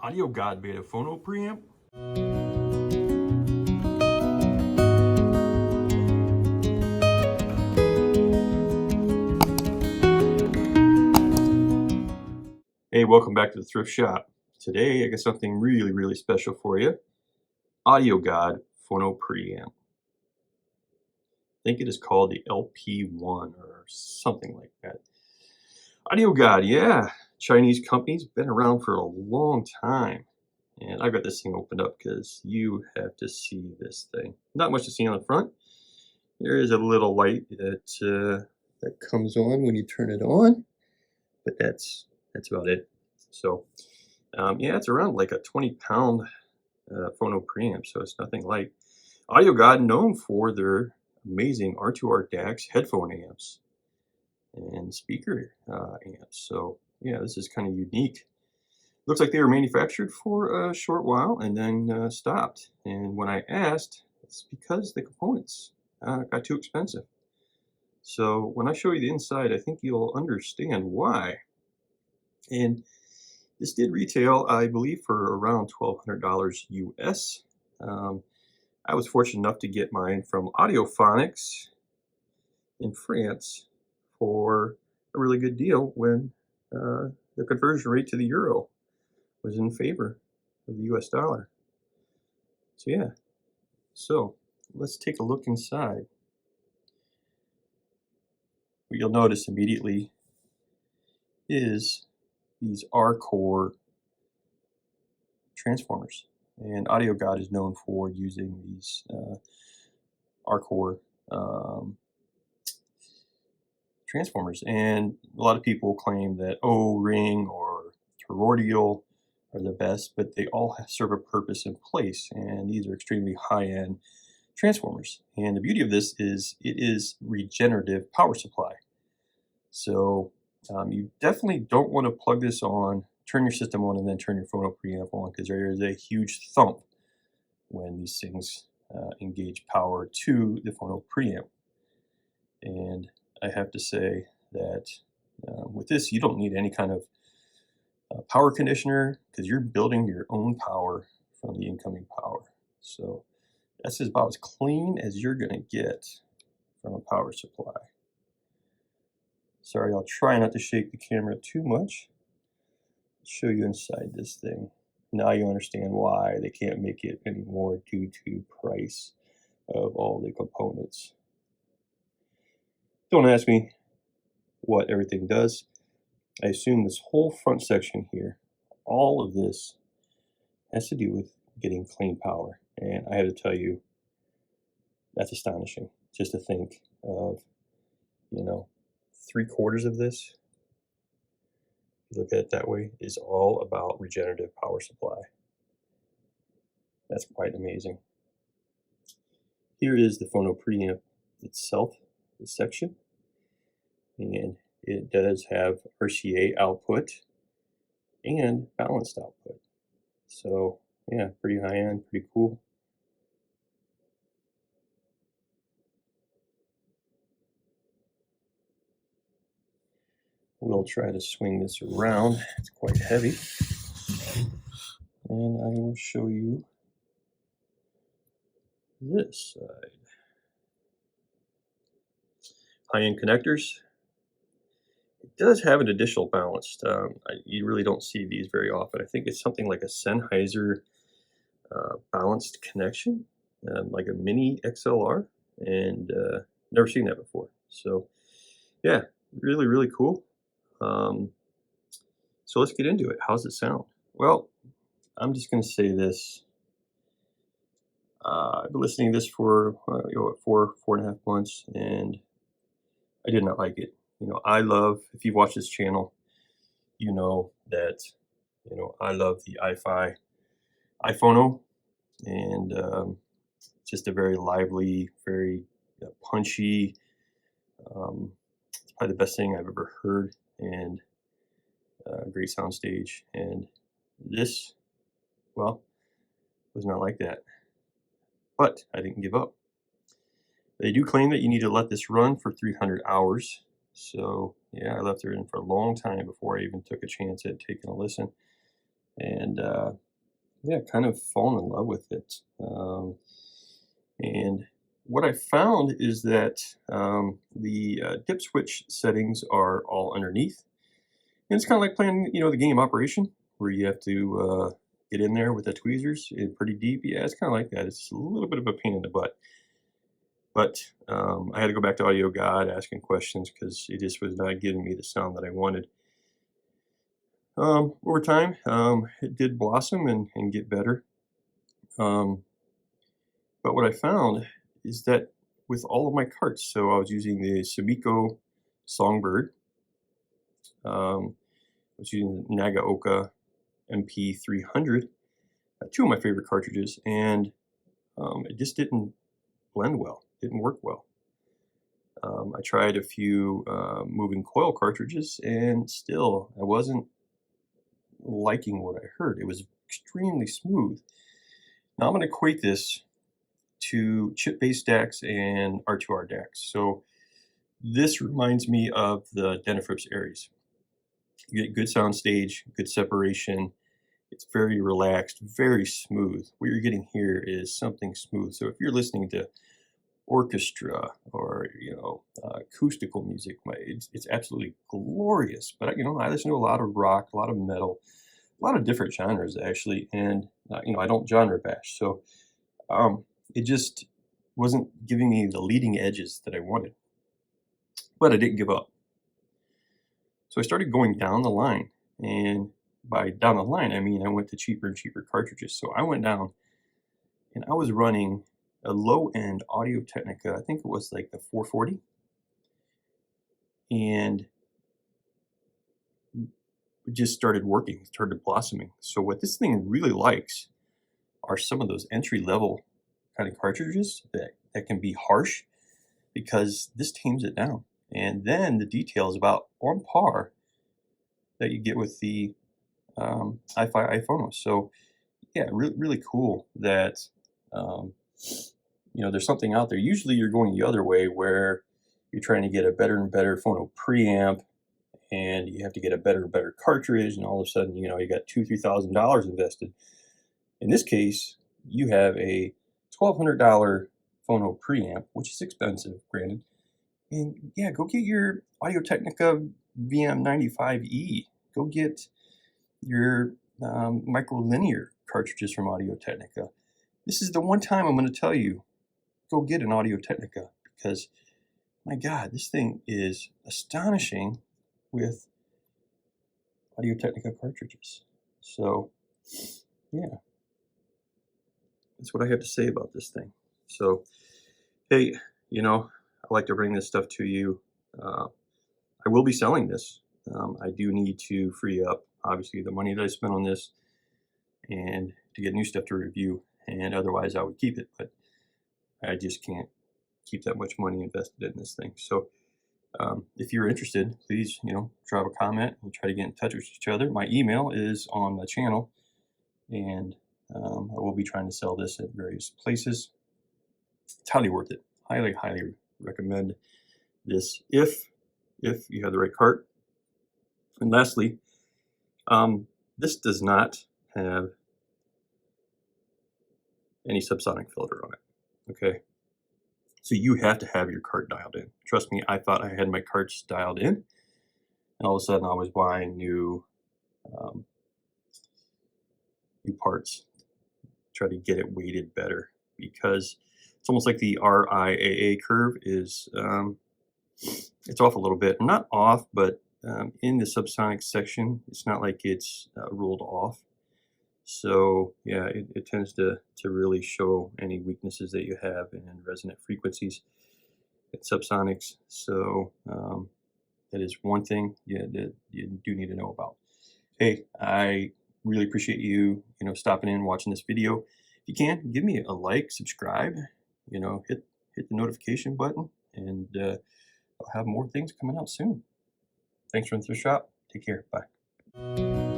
Audio God Beta Phono preamp. Hey, welcome back to the thrift shop. Today I got something really special for you. Audio God Phono preamp. I think it is called the LP-1 or something like that. Audio God, yeah, Chinese company's been around for a long time. And I've got this thing opened up because you have to see this thing. Not much to see on the front. There is a little light that comes on when you turn it on, but that's about it. So yeah, it's around like a 20-pound phono preamp, so it's nothing light. Audio God, known for their amazing R2R DACs headphone amps and speaker amps. So yeah, this is kind of unique. Looks like they were manufactured for a short while and then stopped. And when I asked, it's because the components got too expensive. So when I show you the inside, I think you'll understand why. And this did retail, I believe, for around $1,200 US. I was fortunate enough to get mine from Audiophonics in France for a really good deal when the conversion rate to the euro was in favor of the US dollar. So yeah, so let's take a look inside. What you'll notice immediately is these R-core transformers. And Audio God is known for using these R-core transformers. And a lot of people claim that O-ring or toroidal are the best, but they all serve a purpose and place. And these are extremely high-end transformers. And the beauty of this is it is regenerative power supply. So you definitely don't want to plug this on, turn your system on, and then turn your phono preamp on, because there is a huge thump when these things engage power to the phono preamp. And I have to say that with this, you don't need any kind of power conditioner, because you're building your own power from the incoming power. So that's about as clean as you're going to get from a power supply. Sorry, I'll try not to shake the camera too much. I'll show you inside this thing. Now you understand why they can't make it anymore due to price of all the components. Don't ask me what everything does. I assume this whole front section here, all of this has to do with getting clean power. And I have to tell you, that's astonishing just to think of, 3/4 of this, if you look at it that way, is all about regenerative power supply. That's quite amazing. Here is the phono preamp itself, this section, and it does have RCA output and balanced output. So yeah, pretty high end, pretty cool. We'll try to swing this around. It's quite heavy. And I will show you this side. High-end connectors. It does have an additional balanced. You really don't see these very often. I think it's something like a Sennheiser balanced connection, like a mini XLR, and never seen that before. So yeah, really cool. So let's get into it. How's it sound? Well, I'm just going to say this. I've been listening to this for 4.5 months, and I did not like it. I love, if you've watched this channel, you know that, I love the iPhono, and just a very lively, very punchy, it's probably the best thing I've ever heard, and great sound stage. And this, well, was not like that. But I didn't give up. They do claim that you need to let this run for 300 hours. So yeah, I left it in for a long time before I even took a chance at taking a listen. and yeah, kind of fallen in love with it. And what I found is that the dip switch settings are all underneath. And it's kind of like playing, the game Operation, where you have to get in there with the tweezers pretty deep. Yeah, it's kind of like that. It's a little bit of a pain in the butt. But I had to go back to Audio God asking questions because it just was not giving me the sound that I wanted. Over time, it did blossom and get better. But what I found is that with all of my carts, so I was using the Sumiko Songbird, I was using Nagaoka MP300, two of my favorite cartridges, and it just didn't blend well, didn't work well. I tried a few moving coil cartridges, and still I wasn't liking what I heard. It was extremely smooth. Now I'm going to equate this to chip-based DACs and R2R DACs. So this reminds me of the Denafrips Aries. You get good sound stage, good separation. It's very relaxed, very smooth. What you're getting here is something smooth. So if you're listening to orchestra or acoustical music, it's absolutely glorious. But I listen to a lot of rock, a lot of metal, a lot of different genres actually, and I don't genre bash. So it just wasn't giving me the leading edges that I wanted. But I didn't give up. So I started going down the line, and by down the line, I mean I went to cheaper and cheaper cartridges. So I went down, and I was running a low-end Audio-Technica, I think it was like the 440, and it just started working, started blossoming. So what this thing really likes are some of those entry-level kind of cartridges that can be harsh, because this tames it down. And then the detail is about on par that you get with the i5 iPhono. So yeah, really cool that there's something out there. Usually you're going the other way, where you're trying to get a better and better Phono preamp, and you have to get a better and better cartridge, and all of a sudden you got $2,000-$3,000 invested. In this case, you have a $1,200 Phono preamp, which is expensive, granted. And yeah, go get your Audio-Technica VM95E. Go get your microlinear cartridges from Audio-Technica. This is the one time I'm going to tell you, go get an Audio-Technica, because my God, this thing is astonishing with Audio-Technica cartridges. So yeah, that's what I have to say about this thing. So hey, I like to bring this stuff to you. I will be selling this. I do need to free up, obviously, the money that I spent on this, and to get new stuff to review. And otherwise, I would keep it, but I just can't keep that much money invested in this thing. So if you're interested, please, drop a comment and try to get in touch with each other. My email is on the channel, and I will be trying to sell this at various places. It's highly worth it. Highly recommend this if you have the right cart. And lastly, this does not have any subsonic filter on it. Okay, so you have to have your cart dialed in. Trust me, I thought I had my carts dialed in, and all of a sudden I was buying new parts, try to get it weighted better, because it's almost like the RIAA curve is it's off a little bit. Not off, but in the subsonic section, it's not like it's ruled off. So yeah, it tends to really show any weaknesses that you have in resonant frequencies at subsonics. So that is one thing that you do need to know about. Hey, I really appreciate you stopping in, watching this video. If you can, give me a like, subscribe, hit the notification button, and I'll have more things coming out soon. Thanks for the thrift shop. Take care. Bye.